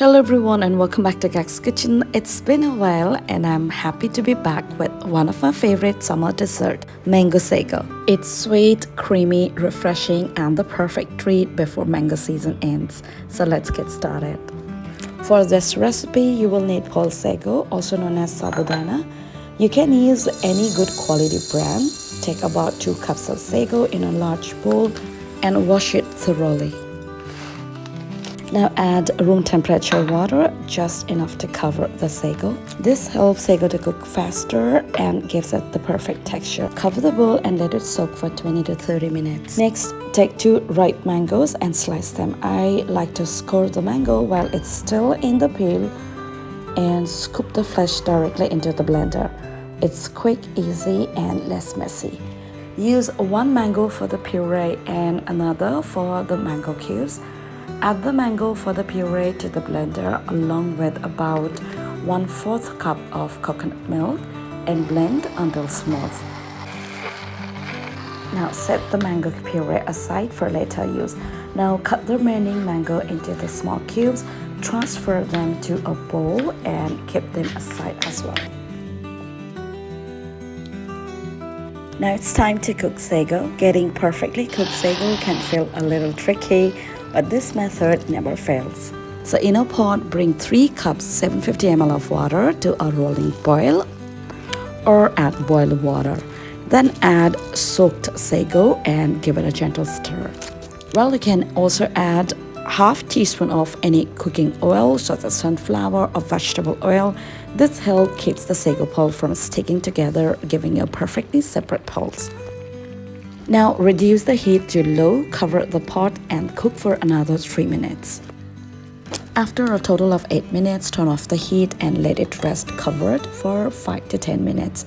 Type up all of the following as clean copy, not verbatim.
Hello everyone and welcome back to Gags Kitchen. It's been a while and I'm happy to be back with one of my favorite summer dessert, Mango Sago. It's sweet, creamy, refreshing and the perfect treat before mango season ends. So let's get started. For this recipe, you will need whole sago, also known as sabudana. You can use any good quality brand. Take about 2 cups of sago in a large bowl and wash it thoroughly. Now add room temperature water, just enough to cover the sago. This helps sago to cook faster and gives it the perfect texture. Cover the bowl and let it soak for 20 to 30 minutes. Next, take 2 ripe mangoes and slice them. I like to score the mango while it's still in the peel and scoop the flesh directly into the blender. It's quick, easy, and less messy. Use 1 mango for the puree and another for the mango cubes. Add the mango for the puree to the blender along with about 1/4 cup of coconut milk and blend until smooth. Now set the mango puree aside for later use. Now cut the remaining mango into the small cubes, transfer them to a bowl and keep them aside as well. Now it's time to cook sago. Getting perfectly cooked sago can feel a little tricky, but this method never fails. So in a pot, bring 3 cups 750 ml of water to a rolling boil or add boiled water. Then add soaked sago and give it a gentle stir. Well, you can also add half teaspoon of any cooking oil such as sunflower or vegetable oil. This helps keeps the sago pulp from sticking together, giving you a perfectly separate pulse. Now reduce the heat to low, cover the pot and cook for another 3 minutes. After a total of 8 minutes, turn off the heat and let it rest covered for 5 to 10 minutes.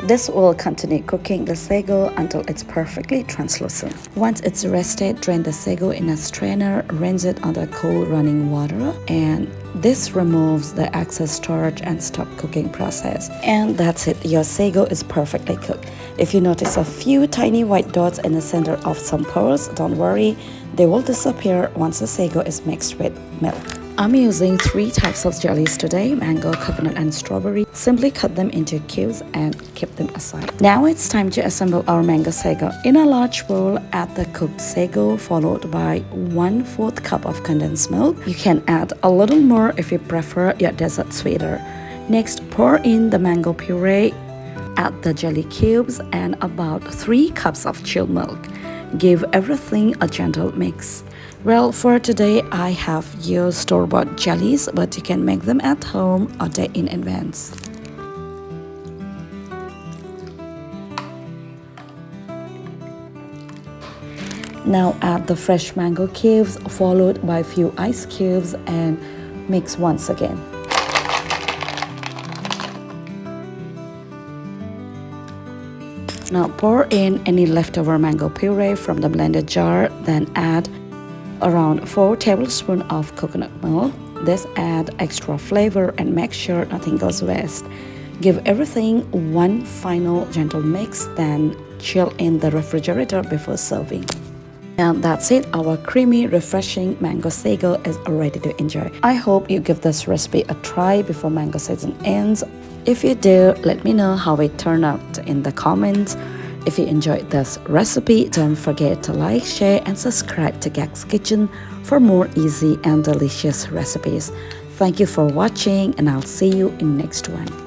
This will continue cooking the sago until it's perfectly translucent. Once it's rested, drain the sago in a strainer, rinse it under cold running water, and this removes the excess starch and stop cooking process. And that's it, your sago is perfectly cooked. If you notice a few tiny white dots in the center of some pearls, don't worry, they will disappear once the sago is mixed with milk. I'm using 3 types of jellies today, mango, coconut and strawberry. Simply cut them into cubes and keep them aside. Now it's time to assemble our mango sago. In a large bowl, add the cooked sago followed by 1/4 cup of condensed milk. You can add a little more if you prefer your dessert sweeter. Next, pour in the mango puree, add the jelly cubes and about 3 cups of chilled milk. Give everything a gentle mix. Well, for today, I have used store-bought jellies, but you can make them at home a day in advance. Now add the fresh mango cubes, followed by a few ice cubes and mix once again. Now pour in any leftover mango puree from the blended jar, then add around 4 tablespoons of coconut milk. This adds extra flavor and make sure nothing goes waste. Give everything one final gentle mix, then chill in the refrigerator before serving. And that's it, our creamy, refreshing mango sago is ready to enjoy. I hope you give this recipe a try before mango season ends. If you do, let me know how it turned out in the comments. If you enjoyed this recipe, don't forget to like, share and subscribe to Gags Kitchen for more easy and delicious recipes. Thank you for watching and I'll see you in next one.